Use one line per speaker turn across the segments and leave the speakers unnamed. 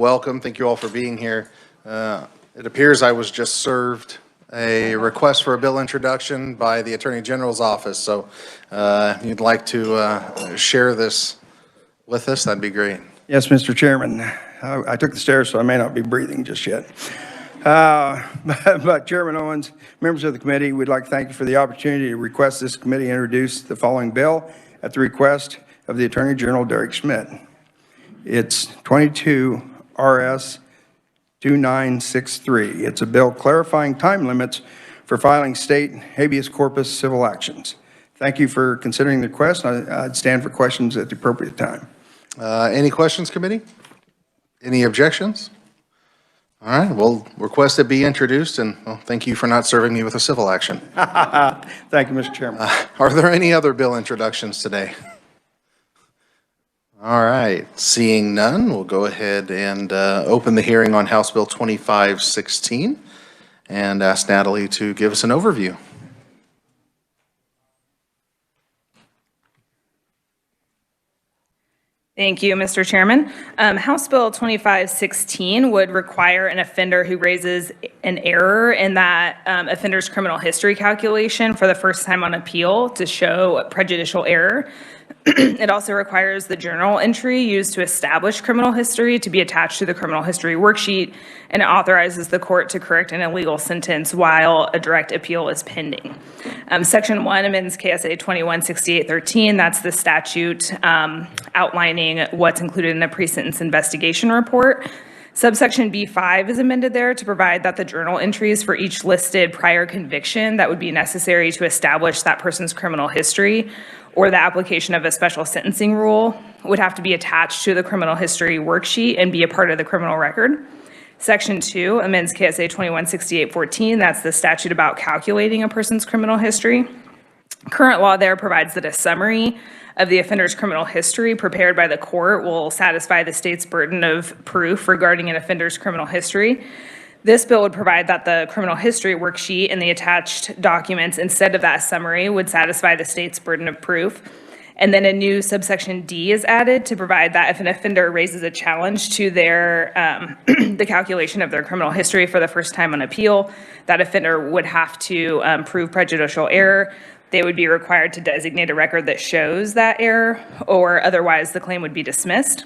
welcome. Thank you all for being here. It appears I was just served a request for a bill introduction by the Attorney General's office. So if you'd like to share this with us, that'd be great.
Yes, Mr. Chairman. I took the stairs, so I may not be breathing just yet. But Chairman Owens, members of the committee, we'd like to thank you for the opportunity to request this committee introduce the following bill at the request of the Attorney General, Derek Schmidt. It's 22 RS 2963. It's a bill clarifying time limits for filing state habeas corpus civil actions. Thank you for considering the request. I'd stand for questions at the appropriate time.
Any questions, committee? Any objections? All right, we'll request it be introduced, and well, thank you for not serving me with a civil action.
Thank you, Mr. Chairman.
Are there any other bill introductions today? All right, seeing none, we'll go ahead and open the hearing on House Bill 2516 and ask Natalie to give us an overview.
Thank you, Mr. Chairman. House Bill 2516 would require an offender who raises an error in that offender's criminal history calculation for the first time on appeal to show prejudicial error. It also requires the journal entry used to establish criminal history to be attached to the criminal history worksheet, and it authorizes the court to correct an illegal sentence while a direct appeal is pending. Section 1 amends KSA 216813. That's the statute outlining what's included in a pre-sentence investigation report. Subsection B5 is amended there to provide that the journal entries for each listed prior conviction that would be necessary to establish that person's criminal history or the application of a special sentencing rule would have to be attached to the criminal history worksheet and be a part of the criminal record. Section 2 amends KSA 216814. That's the statute about calculating a person's criminal history. Current law there provides that a summary of the offender's criminal history prepared by the court will satisfy the state's burden of proof regarding an offender's criminal history. This bill would provide that the criminal history worksheet and the attached documents instead of that summary would satisfy the state's burden of proof. And then a new subsection D is added to provide that if an offender raises a challenge to their the calculation of their criminal history for the first time on appeal, that offender would have to prove prejudicial error. They would be required to designate a record that shows that error, or otherwise the claim would be dismissed.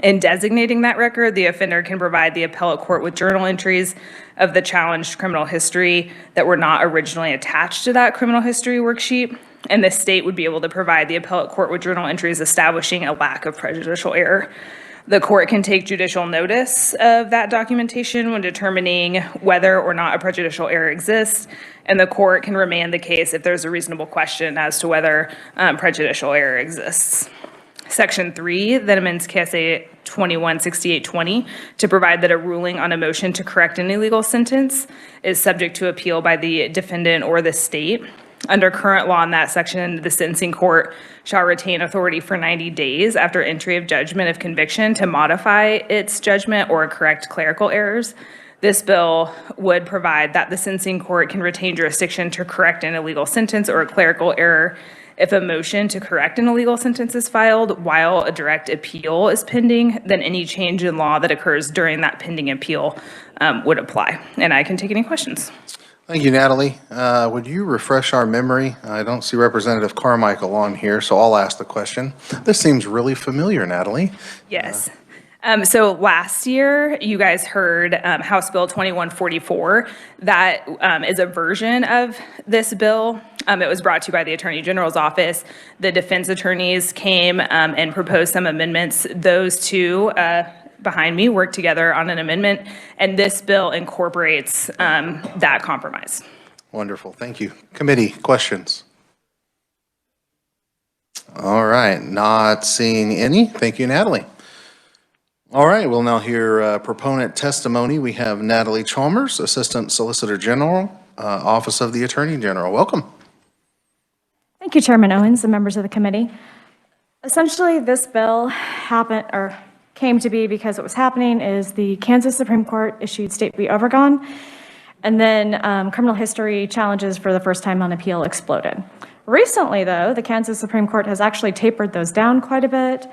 In designating that record, the offender can provide the appellate court with journal entries of the challenged criminal history that were not originally attached to that criminal history worksheet, and the state would be able to provide the appellate court with journal entries establishing a lack of prejudicial error. The court can take judicial notice of that documentation when determining whether or not a prejudicial error exists, and the court can remand the case if there's a reasonable question as to whether prejudicial error exists. Section 3 then amends KSA 216820 to provide that a ruling on a motion to correct an illegal sentence is subject to appeal by the defendant or the state. Under current law in that section, the sentencing court shall retain authority for 90 days after entry of judgment of conviction to modify its judgment or correct clerical errors. This bill would provide that the sentencing court can retain jurisdiction to correct an illegal sentence or a clerical error if a motion to correct an illegal sentence is filed while a direct appeal is pending. Then any change in law that occurs during that pending appeal would apply. And I can take any questions.
Thank you, Natalie. Would you refresh our memory? I don't see Representative Carmichael on here, so I'll ask the question. This seems really familiar, Natalie.
Yes. So last year, you guys heard House Bill 2144. That is a version of this bill. It was brought to you by the Attorney General's office. The defense attorneys came and proposed some amendments. Those two behind me worked together on an amendment, and this bill incorporates that compromise.
Wonderful. Thank you. Committee, questions? All right. Not seeing any. Thank you, Natalie. All right, we'll now hear proponent testimony. We have Natalie Chalmers, Assistant Solicitor General, Office of the Attorney General. Welcome.
Thank you, Chairman Owens and members of the committee. Essentially, this bill came to be because what was happening is the Kansas Supreme Court issued State v. Overgone, and then criminal history challenges for the first time on appeal exploded. Recently, though, the Kansas Supreme Court has actually tapered those down quite a bit.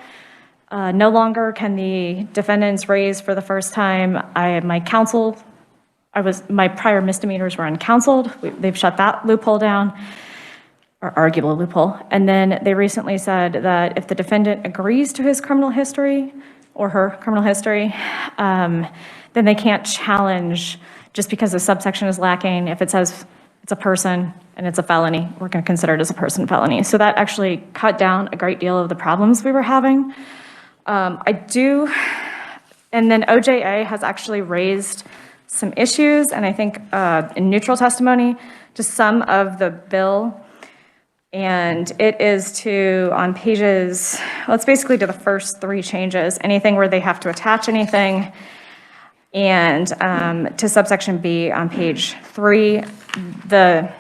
No longer can the defendants raise for the first time, my prior misdemeanors were uncounseled. They've shut that loophole down, or arguable loophole. And then they recently said that if the defendant agrees to his criminal history or her criminal history, then they can't challenge just because the subsection is lacking. If it says it's a person and it's a felony, we're going to consider it as a person felony. So that actually cut down a great deal of the problems we were having. And then OJA has actually raised some issues, and I think in neutral testimony to some of the bill. And it is on pages, well, it's basically to the first 3 changes, anything where they have to attach anything. And to subsection B on page 3, the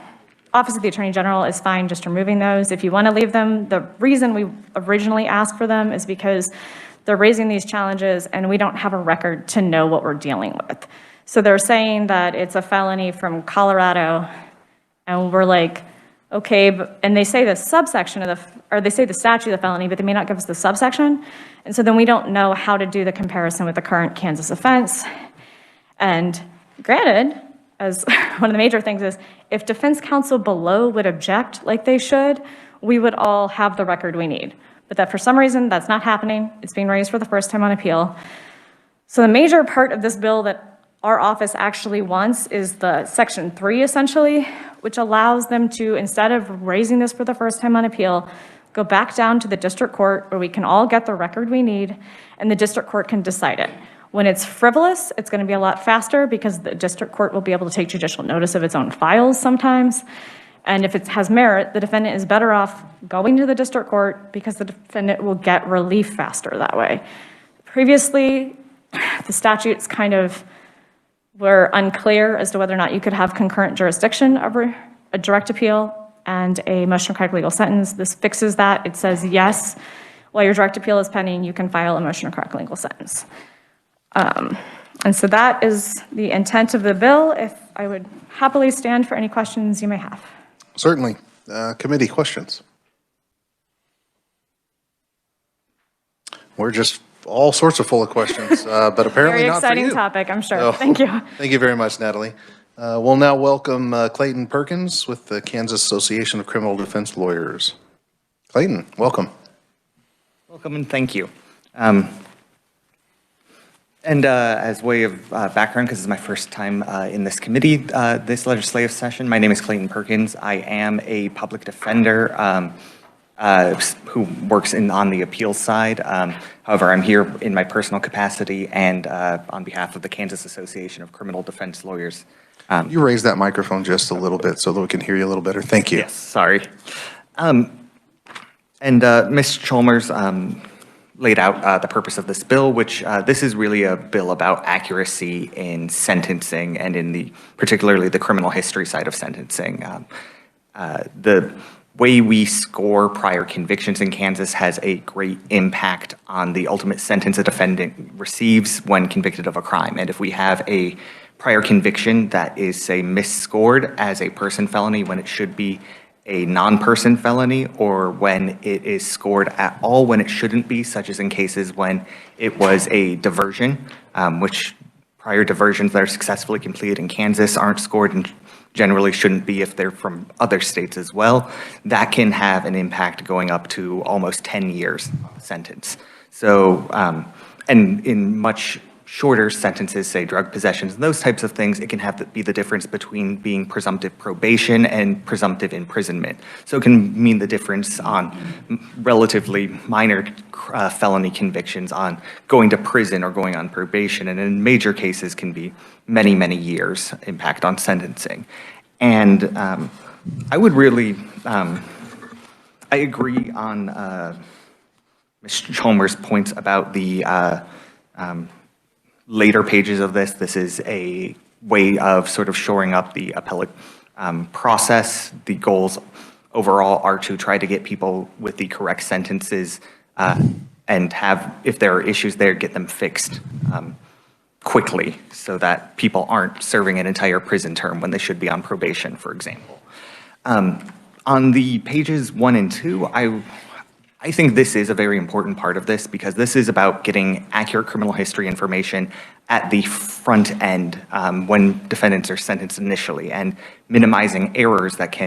Office of the Attorney General is fine just removing those. If you want to leave them, the reason we originally asked for them is because they're raising these challenges and we don't have a record to know what we're dealing with. So they're saying that it's a felony from Colorado, and we're like, okay, and they say the subsection they say the statute of the felony, but they may not give us the subsection. And so then we don't know how to do the comparison with the current Kansas offense. And granted, as one of the major things is, if defense counsel below would object like they should, we would all have the record we need. But that for some reason, that's not happening. It's being raised for the first time on appeal. So the major part of this bill that our office actually wants is the section 3, essentially, which allows them to, instead of raising this for the first time on appeal, go back down to the district court where we can all get the record we need and the district court can decide it. When it's frivolous, it's going to be a lot faster because the district court will be able to take judicial notice of its own files sometimes. And if it has merit, the defendant is better off going to the district court because the defendant will get relief faster that way. Previously, the statutes kind of were unclear as to whether or not you could have concurrent jurisdiction over a direct appeal and a motion to correct legal sentence. This fixes that. It says, yes, while your direct appeal is pending, you can file a motion to correct legal sentence. And so that is the intent of the bill. If I would happily stand for any questions you may have.
Certainly. Committee questions? We're just all sorts of full of questions, but apparently not for you.
Very exciting topic, I'm sure.
So,
thank you.
Thank you very much, Natalie. We'll now welcome Clayton Perkins with the Kansas Association of Criminal Defense Lawyers. Clayton, welcome.
Welcome and thank you. As way of background, because this is my first time in this committee, this legislative session, my name is Clayton Perkins. I am a public defender who works on the appeals side. However, I'm here in my personal capacity and on behalf of the Kansas Association of Criminal Defense Lawyers.
You raise that microphone just a little bit so that we can hear you a little better. Thank you.
Yes, sorry. Ms. Chalmers laid out the purpose of this bill, which this is really a bill about accuracy in sentencing and in particularly the criminal history side of sentencing. The way we score prior convictions in Kansas has a great impact on the ultimate sentence a defendant receives when convicted of a crime. And if we have a prior conviction that is, say, misscored as a person felony when it should be a non-person felony, or when it is scored at all when it shouldn't be, such as in cases when it was a diversion, which prior diversions that are successfully completed in Kansas aren't scored and generally shouldn't be if they're from other states as well, that can have an impact going up to almost 10 years sentence. So, and in much shorter sentences, say drug possessions, and those types of things, it can be the difference between being presumptive probation and presumptive imprisonment. So it can mean the difference on relatively minor felony convictions on going to prison or going on probation, and in major cases can be many, many years impact on sentencing. And I would really, I agree on Ms. Chalmers' points about the later pages of this. This is a way of sort of shoring up the appellate process. The goals overall are to try to get people with the correct sentences and have, if there are issues there, get them fixed quickly so that people aren't serving an entire prison term when they should be on probation, for example. On the pages 1 and 2, I think this is a very important part of this because this is about getting accurate criminal history information at the front end when defendants are sentenced initially and minimizing errors that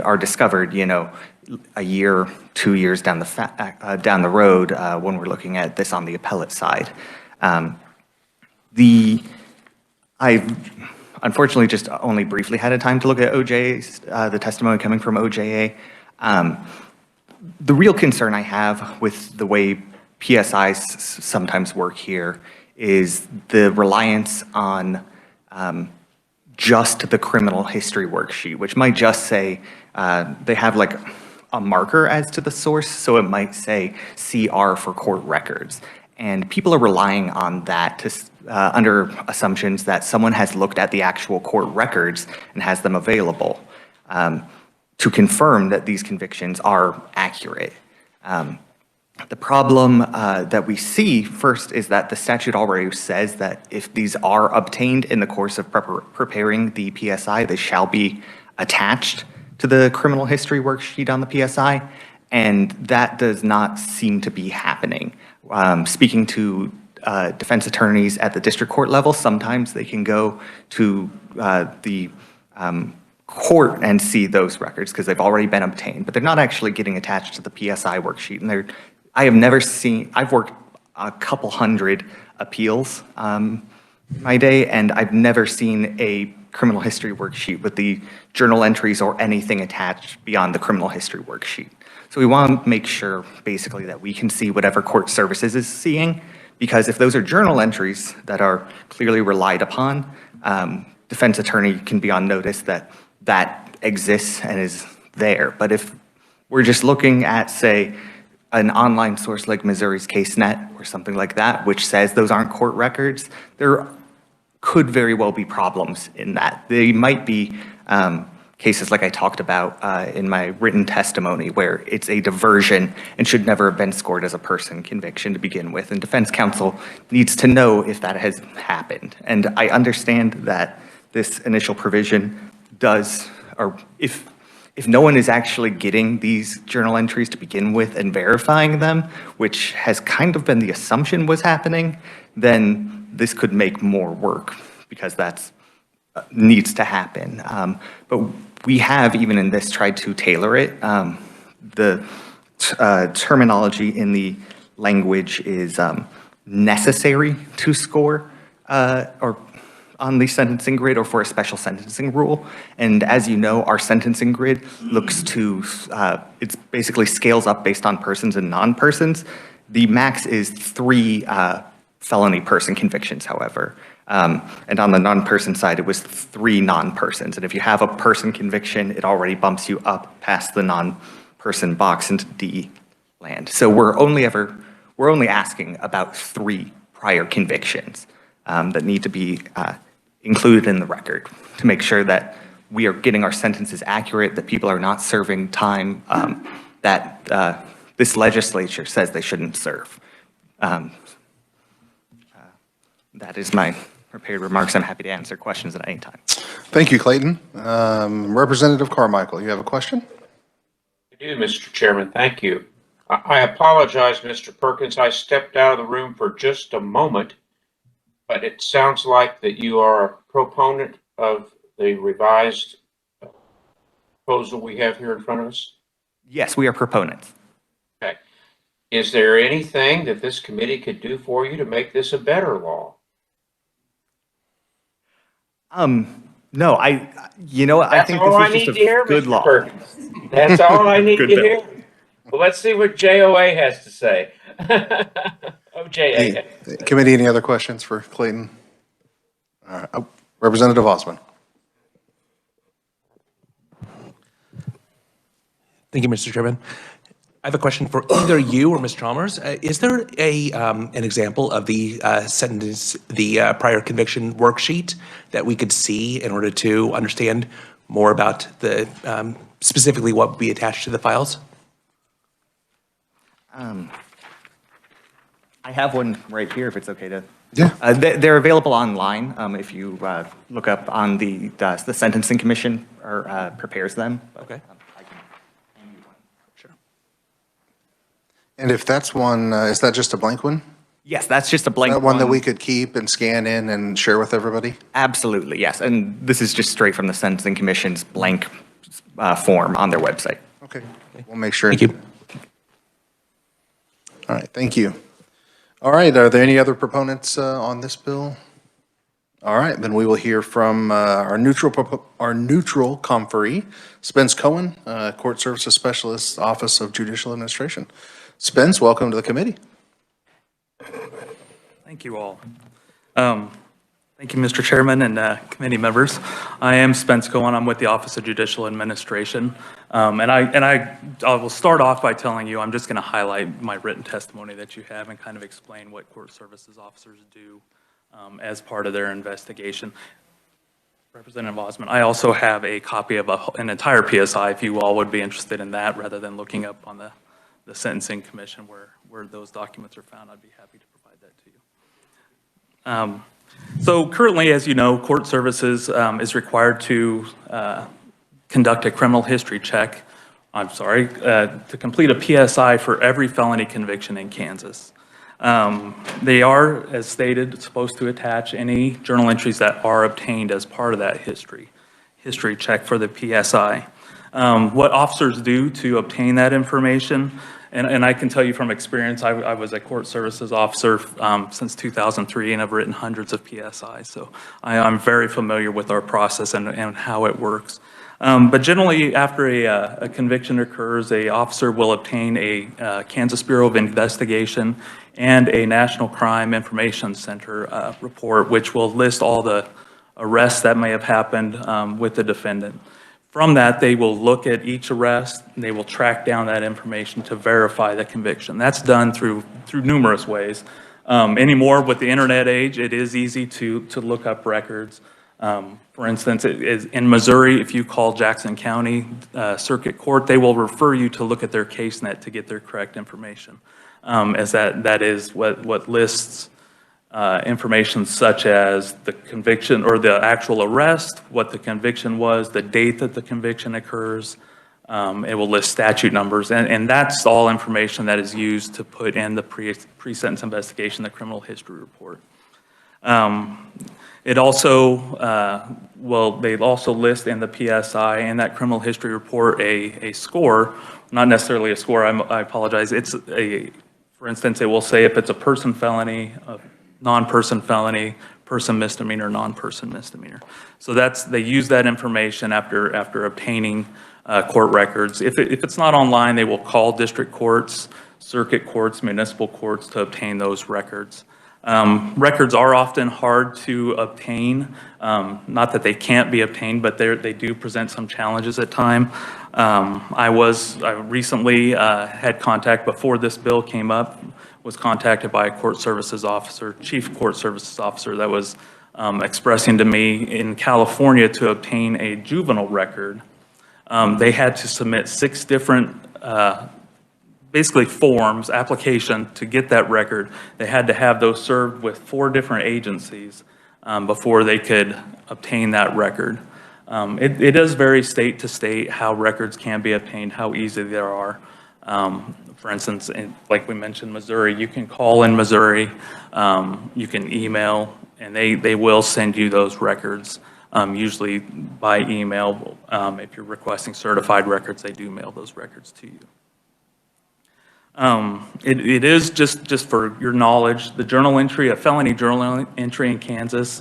are discovered, a year, 2 years down the road when we're looking at this on the appellate side. I've unfortunately just only briefly had a time to look at OJ's, the testimony coming from OJA. The real concern I have with the way PSIs sometimes work here is the reliance on just the criminal history worksheet, which might just say they have like a marker as to the source, so it might say CR for court records. And people are relying on that to, under assumptions that someone has looked at the actual court records and has them available to confirm that these convictions are accurate. The problem that we see first is that the statute already says that if these are obtained in the course of preparing the PSI, they shall be attached to the criminal history worksheet on the PSI, and that does not seem to be happening. Speaking to defense attorneys at the district court level, sometimes they can go to the court and see those records because they've already been obtained, but they're not actually getting attached to the PSI worksheet. And I've worked a couple hundred appeals my day, and I've never seen a criminal history worksheet with the journal entries or anything attached beyond the criminal history worksheet. So we want to make sure basically that we can see whatever court services is seeing, because if those are journal entries that are clearly relied upon, defense attorney can be on notice that that exists and is there. But if we're just looking at, say, an online source like Missouri's CaseNet or something like that, which says those aren't court records, there could very well be problems in that. They might be cases like I talked about in my written testimony where it's a diversion and should never have been scored as a person conviction to begin with. And defense counsel needs to know if that has happened. And I understand that this initial provision does, or if no one is actually getting these journal entries to begin with and verifying them, which has kind of been the assumption was happening, then this could make more work because that's needs to happen. But we have, even in this, tried to tailor it. The terminology in the language is necessary to score or on the sentencing grid or for a special sentencing rule. And as you know, our sentencing grid looks to, it's basically scales up based on persons and non-persons. The max is 3 felony person convictions, however. And on the non-person side, it was 3 non-persons. And if you have a person conviction, it already bumps you up past the non-person box into D land. So we're only asking about 3 prior convictions that need to be included in the record to make sure that we are getting our sentences accurate, that people are not serving time that this legislature says they shouldn't serve. That is my prepared remarks. I'm happy to answer questions at any time.
Thank you, Clayton. Representative Carmichael, you have a question?
I do, Mr. Chairman. Thank you. I apologize, Mr. Perkins. I stepped out of the room for just a moment, but it sounds like that you are a proponent of the revised proposal we have here in front of us.
Yes, we are proponents.
Okay. Is there anything that this committee could do for you to make this a better law?
No, I think this is just a good law.
Perkins. That's all I need to
Good
hear. Well, let's see what JOA has to say. OJA.
Committee, any other questions for Clayton? All right. Representative Osmond.
Thank you, Mr. Chairman. I have a question for either you or Ms. Chalmers. Is there an example of the prior conviction worksheet that we could see in order to understand more about the specifically what would be attached to the files?
I have one right here, if it's okay to.
Yeah.
They're available online if you look up on the Sentencing Commission or prepares them.
Okay.
I can hand you one.
Sure.
And if that's one, is that just a blank one?
Yes, that's just a blank
That one that we could keep and scan in and share with everybody?
Absolutely, yes. And this is just straight from the Sentencing Commission's blank form on their website.
Okay, we'll make sure.
Thank you.
All right, thank you. All right, are there any other proponents on this bill? All right, then we will hear from our neutral conferee, Spence Cohen, Court Services Specialist, Office of Judicial Administration. Spence, welcome to the committee.
Thank you all. Thank you, Mr. Chairman and committee members. I am Spence Cohen. I'm with the Office of Judicial Administration. And I will start off by telling you, I'm just going to highlight my written testimony that you have and kind of explain what court services officers do as part of their investigation. Representative Osmond, I also have a copy of an entire PSI if you all would be interested in that rather than looking up on the Sentencing Commission where those documents are found. I'd be happy to provide that to you. So currently, as you know, court services is required to conduct a criminal history check, to complete a PSI for every felony conviction in Kansas. They are, as stated, supposed to attach any journal entries that are obtained as part of that history check for the PSI. What officers do to obtain that information, and I can tell you from experience, I was a court services officer since 2003 and I've written hundreds of PSIs, so I'm very familiar with our process and how it works. But generally, after a conviction occurs, a officer will obtain a Kansas Bureau of Investigation and a National Crime Information Center report, which will list all the arrests that may have happened with the defendant. From that, they will look at each arrest, and they will track down that information to verify the conviction. That's done through numerous ways. Anymore, with the internet age, it is easy to look up records. For instance, in Missouri, if you call Jackson County Circuit Court, they will refer you to look at their CaseNet to get their correct information, as that is what lists information such as the conviction or the actual arrest, what the conviction was, the date that the conviction occurs. It will list statute numbers, and that's all information that is used to put in the pre-sentence investigation, the criminal history report. It also, they also list in the PSI and that criminal history report a score, not necessarily a score, I apologize. For instance, it will say if it's a person felony, a non-person felony, person misdemeanor, non-person misdemeanor. So they use that information after obtaining court records. If it's not online, they will call district courts, circuit courts, municipal courts to obtain those records. Records are often hard to obtain, not that they can't be obtained, but they do present some challenges at times. I recently had contact before this bill came up, was contacted by a court services officer, chief court services officer that was expressing to me in California to obtain a juvenile record. They had to submit 6 different basically forms, application to get that record. They had to have those served with 4 different agencies before they could obtain that record. It does vary state to state how records can be obtained, how easy they are. For instance, like we mentioned, Missouri, you can call in Missouri, you can email, and they will send you those records, usually by email. If you're requesting certified records, they do mail those records to you. It is just for your knowledge, the journal entry, a felony journal entry in Kansas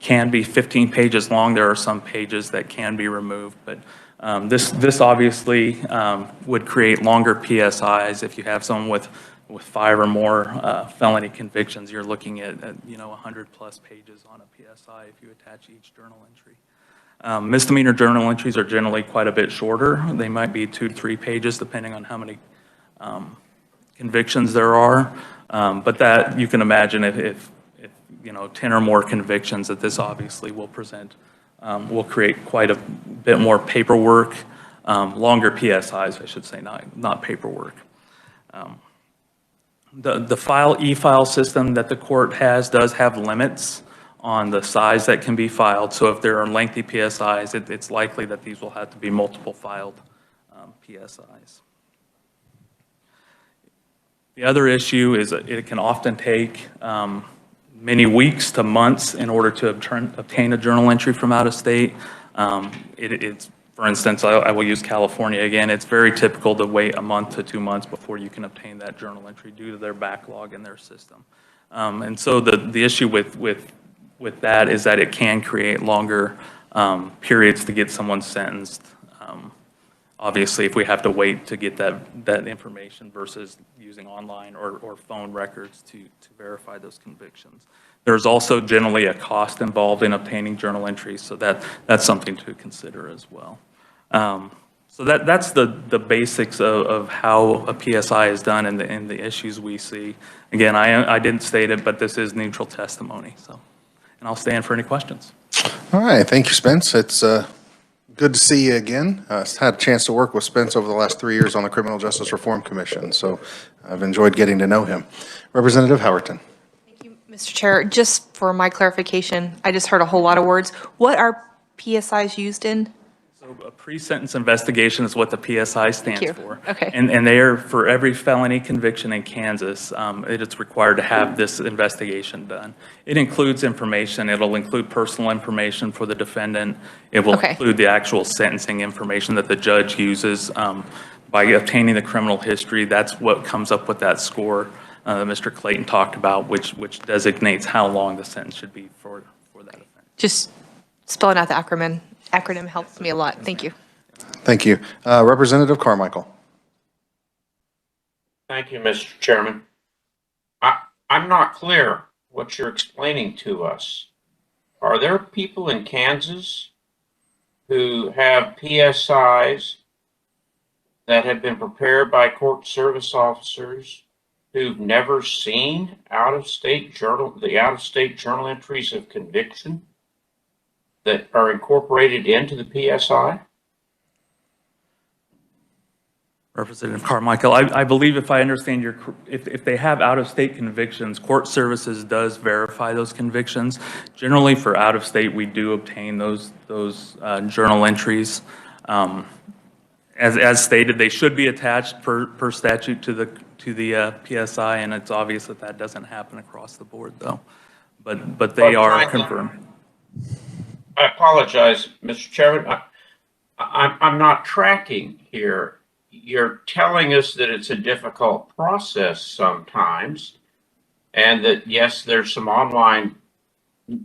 can be 15 pages long. There are some pages that can be removed, but this obviously would create longer PSIs. If you have someone with 5 or more felony convictions, you're looking at 100 plus pages on a PSI if you attach each journal entry. Misdemeanor journal entries are generally quite a bit shorter. They might be 2 to 3 pages depending on how many convictions there are, but that you can imagine if 10 or more convictions, that this obviously will will create quite a bit more paperwork, longer PSIs, I should say, not paperwork. The e-file system that the court does have limits on the size that can be filed. So if there are lengthy PSIs, it's likely that these will have to be multiple filed PSIs. The other issue is that it can often take many weeks to months in order to obtain a journal entry from out of state. It's, for instance, I will use California again. It's very typical to wait a month to 2 months before you can obtain that journal entry due to their backlog in their system. And so the issue with that is that it can create longer periods to get someone sentenced. Obviously, if we have to wait to get that information versus using online or phone records to verify those convictions. There's also generally a cost involved in obtaining journal entries, so that's something to consider as well. So that's the basics of how a PSI is done and the issues we see. Again, I didn't state it, but this is neutral testimony. So, and I'll stand for any questions.
All right, thank you, Spence. It's good to see you again. Had a chance to work with Spence over the last 3 years on the Criminal Justice Reform Commission, so I've enjoyed getting to know him. Representative Howerton.
Thank you, Mr. Chair. Just for my clarification, I just heard a whole lot of words. What are PSIs used in?
So a pre-sentence investigation is what the PSI stands
you.
for.
Okay.
And they are for every felony conviction in Kansas, it is required to have this investigation done. It includes information. It'll include personal information for the defendant. It will
Okay.
include the actual sentencing information that the judge uses by obtaining the criminal history. That's what comes up with that score that Mr. Clayton talked about, which designates how long the sentence should be for that offense.
Just spelling out the acronym helps me a lot. Thank you.
Thank you. Representative Carmichael.
Thank you, Mr. Chairman. I'm not clear what you're explaining to us. Are there people in Kansas who have PSIs that have been prepared by court service officers who've never seen the out-of-state journal entries of conviction that are incorporated into the PSI?
Representative Carmichael, I believe if I understand if they have out-of-state convictions, court services does verify those convictions. Generally for out-of-state, we do obtain those journal entries. As stated, they should be attached per statute to the PSI, and it's obvious that doesn't happen across the board though. But they are confirmed.
I apologize, Mr. Chairman. I'm not tracking here. You're telling us that it's a difficult process sometimes, and that, yes, there's some online,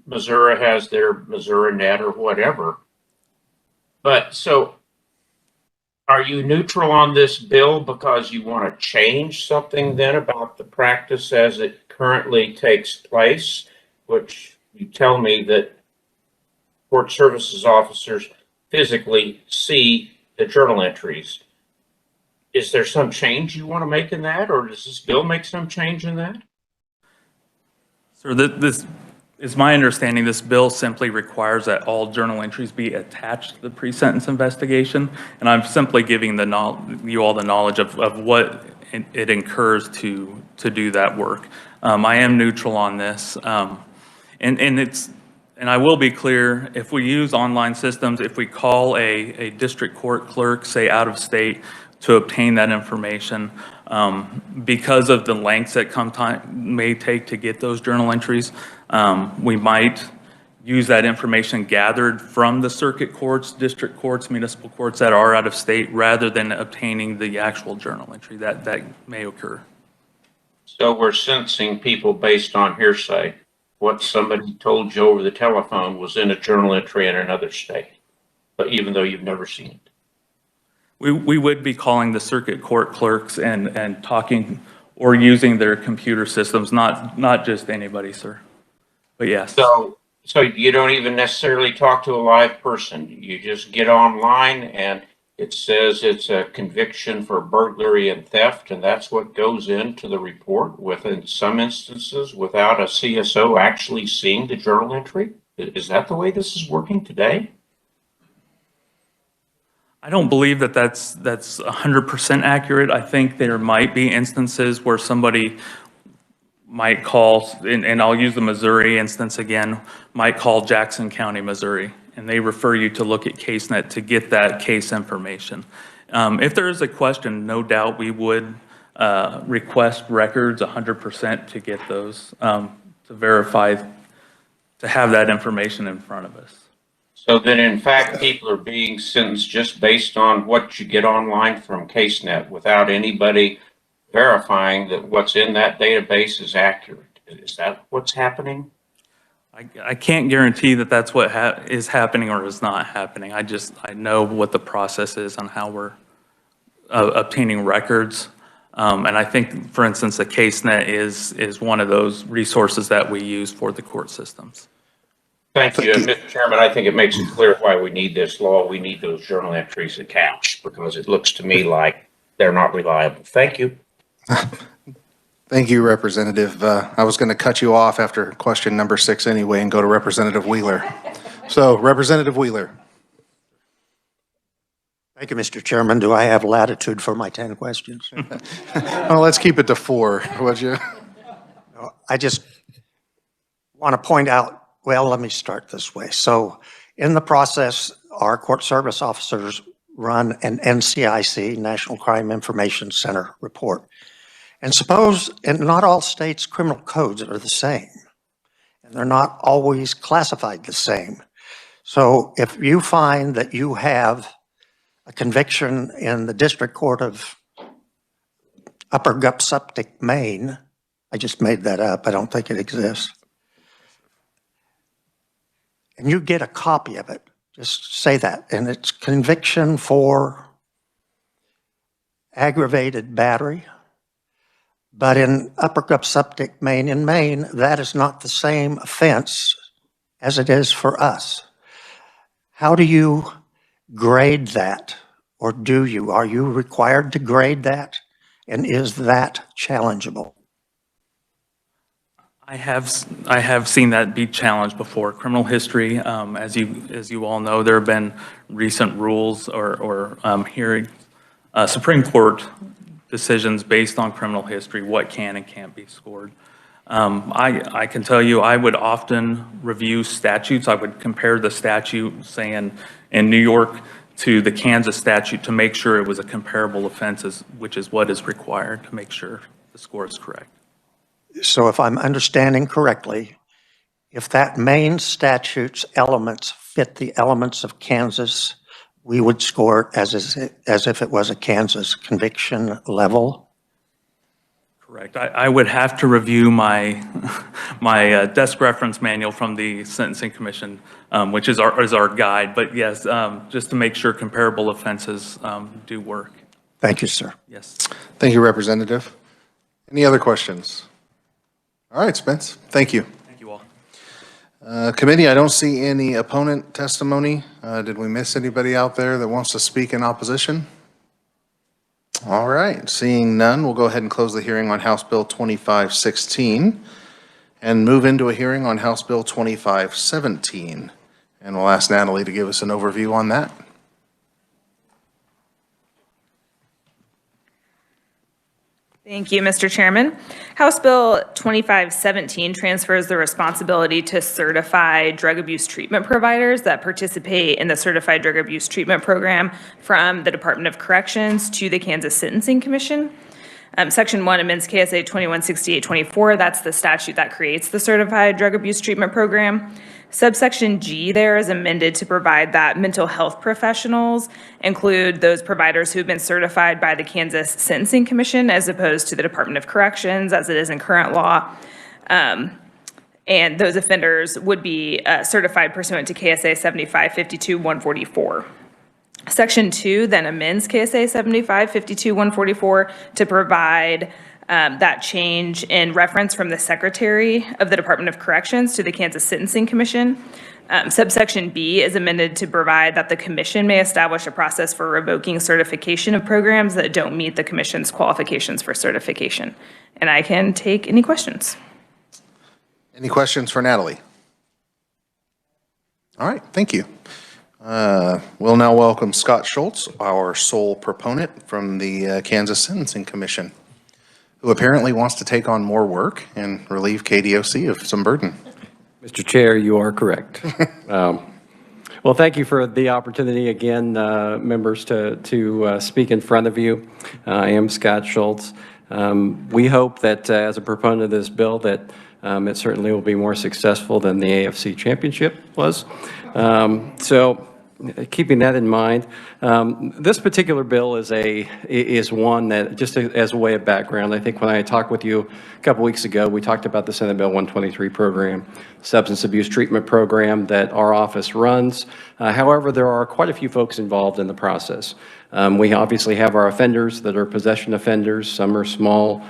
Missouri has their Missouri Net or whatever. But so are you neutral on this bill because you want to change something then about the practice as it currently takes place, which you tell me that court services officers physically see the journal entries? Is there some change you want to make in that, or does this bill make some change in that?
Sir, this is my understanding. This bill simply requires that all journal entries be attached to the pre-sentence investigation, and I'm simply giving you all the knowledge of what it incurs to do that work. I am neutral on this, and I will be clear, if we use online systems, if we call a district court clerk, say out of state, to obtain that information, because of the lengths that may take to get those journal entries, we might use that information gathered from the circuit courts, district courts, municipal courts that are out of state, rather than obtaining the actual journal entry. That may occur.
So we're sentencing people based on hearsay. What somebody told you over the telephone was in a journal entry in another state, but even though you've never seen it.
We would be calling the circuit court clerks and talking or using their computer systems, not just anybody, sir. But yes.
So you don't even necessarily talk to a live person. You just get online and it says it's a conviction for burglary and theft, and that's what goes into the report, in some instances without a CSO actually seeing the journal entry? Is that the way this is working today?
I don't believe that's 100% accurate. I think there might be instances where somebody might call, and I'll use the Missouri instance again, might call Jackson County, Missouri, and they refer you to look at CaseNet to get that case information. If there is a question, no doubt we would request records 100% to get those, to verify, to have that information in front of us.
So then, in fact, people are being sentenced just based on what you get online from CaseNet without anybody verifying that what's in that database is accurate. Is that what's happening?
I can't guarantee that that's what is happening or is not happening. I know what the process is on how we're obtaining records. And I think, for instance, the CaseNet is one of those resources that we use for the court systems.
Thank you. Mr. Chairman, I think it makes it clear why we need this law. We need those journal entries attached because it looks to me like they're not reliable. Thank you.
Thank you, Representative. I was going to cut you off after question number 6 anyway and go to Representative Wheeler. So, Representative Wheeler.
Thank you, Mr. Chairman. Do I have latitude for my 10 questions?
Well, let's keep it to 4, would you?
I just want to point out, well, let me start this way. So in the process, our court service officers run an NCIC, National Crime Information Center report. And suppose, and not all states' criminal codes are the same, and they're not always classified the same. So if you find that you have a conviction in the District Court of Upper Gupsuptic, Maine, I just made that up, I don't think it exists, and you get a copy of it, just say that, and it's conviction for aggravated battery. But in Upper Gupsuptic, Maine, in Maine, that is not the same offense as it is for us. How do you grade that, or do you? Are you required to grade that, and is that challengeable?
I have seen that be challenged before. Criminal history, as you all know, there have been recent rules or hearing Supreme Court decisions based on criminal history, what can and can't be scored. I can tell you, I would often review statutes. I would compare the statute, say in New York, to the Kansas statute to make sure it was a comparable offense, which is what is required to make sure the score is correct.
So if I'm understanding correctly, if that Maine statute's elements fit the elements of Kansas, we would score it as if it was a Kansas conviction level?
Correct. I would have to review my desk reference manual from the Sentencing Commission, which is our guide. But yes, just to make sure comparable offenses do work.
Thank you, sir.
Yes.
Thank you, Representative. Any other questions? All right, Spence. Thank you.
Thank you all.
Committee, I don't see any opponent testimony. Did we miss anybody out there that wants to speak in opposition? All right, seeing none, we'll go ahead and close the hearing on House Bill 2516 and move into a hearing on House Bill 2517. And we'll ask Natalie to give us an overview on that.
Thank you, Mr. Chairman. House Bill 2517 transfers the responsibility to certify drug abuse treatment providers that participate in the Certified Drug Abuse Treatment Program from the Department of Corrections to the Kansas Sentencing Commission. Section 1 amends KSA 216824. That's the statute that creates the Certified Drug Abuse Treatment Program. Subsection G there is amended to provide that mental health professionals include those providers who have been certified by the Kansas Sentencing Commission as opposed to the Department of Corrections as it is in current law. And those offenders would be certified pursuant to KSA 7552-144. Section 2 then amends KSA 7552-144 to provide that change in reference from the Secretary of the Department of Corrections to the Kansas Sentencing Commission. Subsection B is amended to provide that the Commission may establish a process for revoking certification of programs that don't meet the Commission's qualifications for certification. And I can take any questions.
Any questions for Natalie? All right, thank you. We'll now welcome Scott Schultz, our sole proponent from the Kansas Sentencing Commission, who apparently wants to take on more work and relieve KDOC of some burden.
Mr. Chair, you are correct. Well, thank you for the opportunity again, members, to speak in front of you. I am Scott Schultz. We hope that as a proponent of this bill that it certainly will be more successful than the AFC Championship was. So keeping that in mind, this particular bill is one that, just as a way of background, I think when I talked with you a couple weeks ago, we talked about the Senate Bill 123 program, substance abuse treatment program that our office runs. However, there are quite a few folks involved in the process. We obviously have our offenders that are possession offenders. Some are small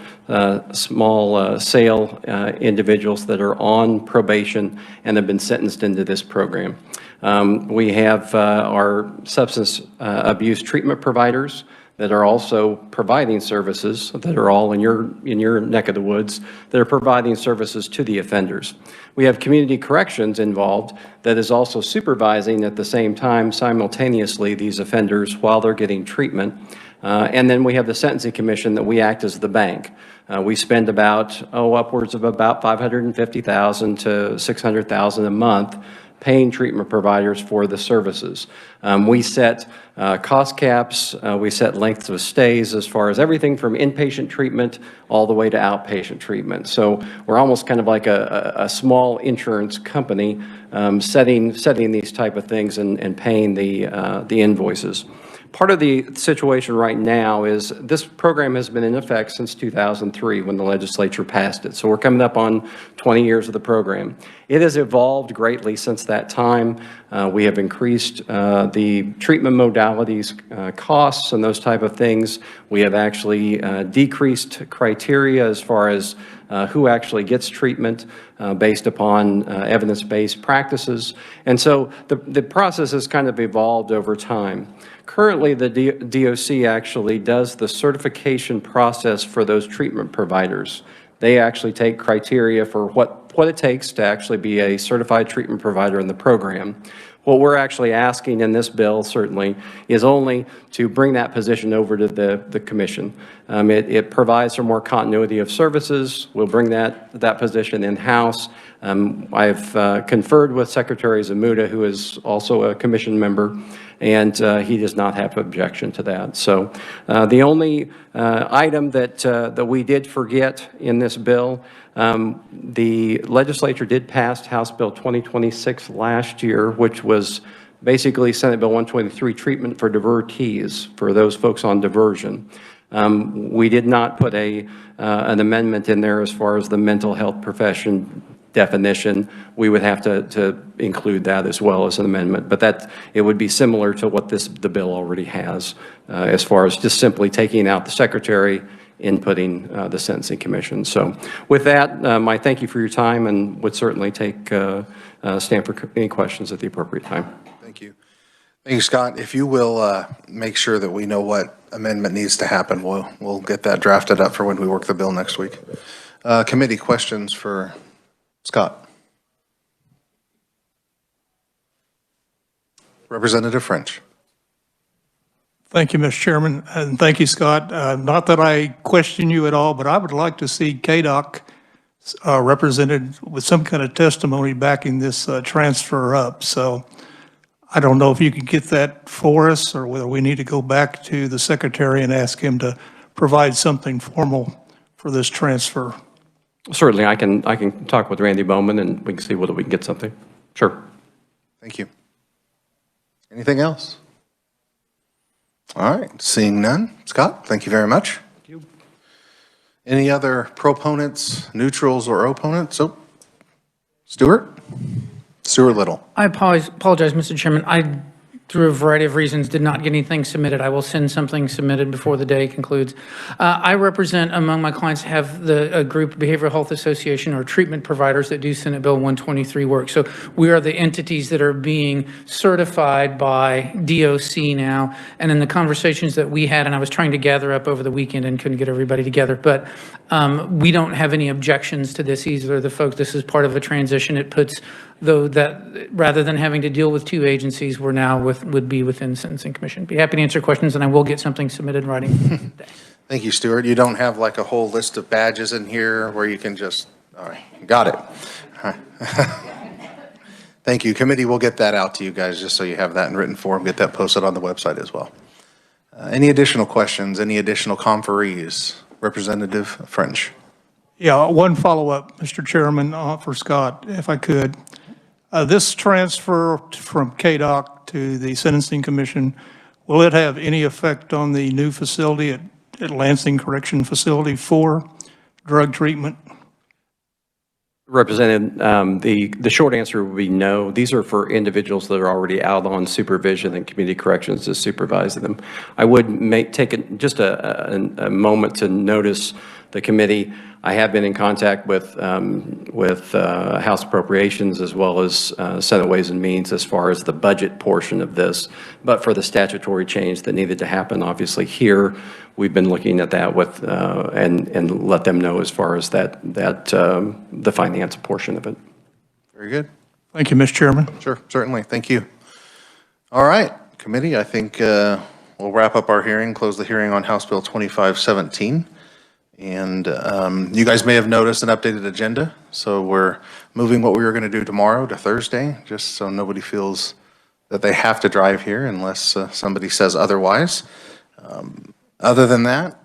sale individuals that are on probation and have been sentenced into this program. We have our substance abuse treatment providers that are also providing services that are all in your neck of the woods that are providing services to the offenders. We have community corrections involved that is also supervising at the same time simultaneously these offenders while they're getting treatment. And then we have the Sentencing Commission that we act as the bank. We spend upwards of about $550,000 to $600,000 a month paying treatment providers for the services. We set cost caps, we set lengths of stays as far as everything from inpatient treatment all the way to outpatient treatment. So we're almost kind of like a small insurance company setting these type of things and paying the invoices. Part of the situation right now is this program has been in effect since 2003 when the legislature passed it. So we're coming up on 20 years of the program. It has evolved greatly since that time. We have increased the treatment modalities, costs, and those type of things. We have actually decreased criteria as far as who actually gets treatment based upon evidence-based practices. And so the process has kind of evolved over time. Currently, the DOC actually does the certification process for those treatment providers. They actually take criteria for what it takes to actually be a certified treatment provider in the program. What we're actually asking in this bill, certainly, is only to bring that position over to the commission. It provides for more continuity of services. We'll bring that position in-house. I've conferred with Secretary Zamuda, who is also a commission member, and he does not have objection to that. So the only item that we did forget in this bill, the legislature did pass House Bill 2026 last year, which was basically Senate Bill 123, treatment for divertees, for those folks on diversion. We did not put an amendment in there as far as the mental health profession definition. We would have to include that as well as an amendment, but it would be similar to what the bill already has as far as just simply taking out the secretary, inputting the Sentencing Commission. So with that, my thank you for your time, and would certainly stand for any questions at the appropriate time.
Thank you. Thank you, Scott. If you will make sure that we know what amendment needs to happen, we'll get that drafted up for when we work the bill next week. Committee questions for Scott. Representative French.
Thank you, Mr. Chairman, and thank you, Scott. Not that I question you at all, but I would like to see Kdoc represented with some kind of testimony backing this transfer up. So I don't know if you could get that for us, or whether we need to go back to the secretary and ask him to provide something formal for this transfer.
Certainly, I can talk with Randy Bowman, and we can see whether we can get something. Sure.
Thank you. Anything else? All right, seeing none. Scott, thank you very much. Thank you. Any other proponents, neutrals, or opponents? Oh, Stuart Little.
I apologize, Mr. Chairman. I, through a variety of reasons, did not get anything submitted. I will send something submitted before the day concludes. I represent, among my clients, have a group, Behavioral Health Association, or treatment providers that do Senate Bill 123 work. So we are the entities that are being certified by DOC now. And in the conversations that we had, and I was trying to gather up over the weekend and couldn't get everybody together, but we don't have any objections to this either. The folks, this is part of a transition. It puts, though, that rather than having to deal with two agencies, we're now would be within the Sentencing Commission. Be happy to answer questions, and I will get something submitted in writing today.
Thank you, Stuart. You don't have like a whole list of badges in here where you can just, all right, got it. Thank you. Committee will get that out to you guys just so you have that in written form, get that posted on the website as well. Any additional questions, any additional conferees? Representative French.
Yeah, one follow-up, Mr. Chairman, for Scott, if I could. This transfer from Kdoc to the Sentencing Commission, will it have any effect on the new facility at Lansing Correction Facility for drug treatment?
Represented, the short answer would be no. These are for individuals that are already out on supervision and community corrections to supervise them. I would take just a moment to notice the committee. I have been in contact with House Appropriations as well as Senate Ways and Means as far as the budget portion of this. But for the statutory change that needed to happen, obviously here, we've been looking at that with and let them know as far as the finance portion of it.
Very good.
Thank you, Mr. Chairman.
Sure, certainly. Thank you. All right, committee, I think we'll wrap up our hearing, close the hearing on House Bill 2517. And you guys may have noticed an updated agenda. So we're moving what we were going to do tomorrow to Thursday, just so nobody feels that they have to drive here unless somebody says otherwise. Other than that,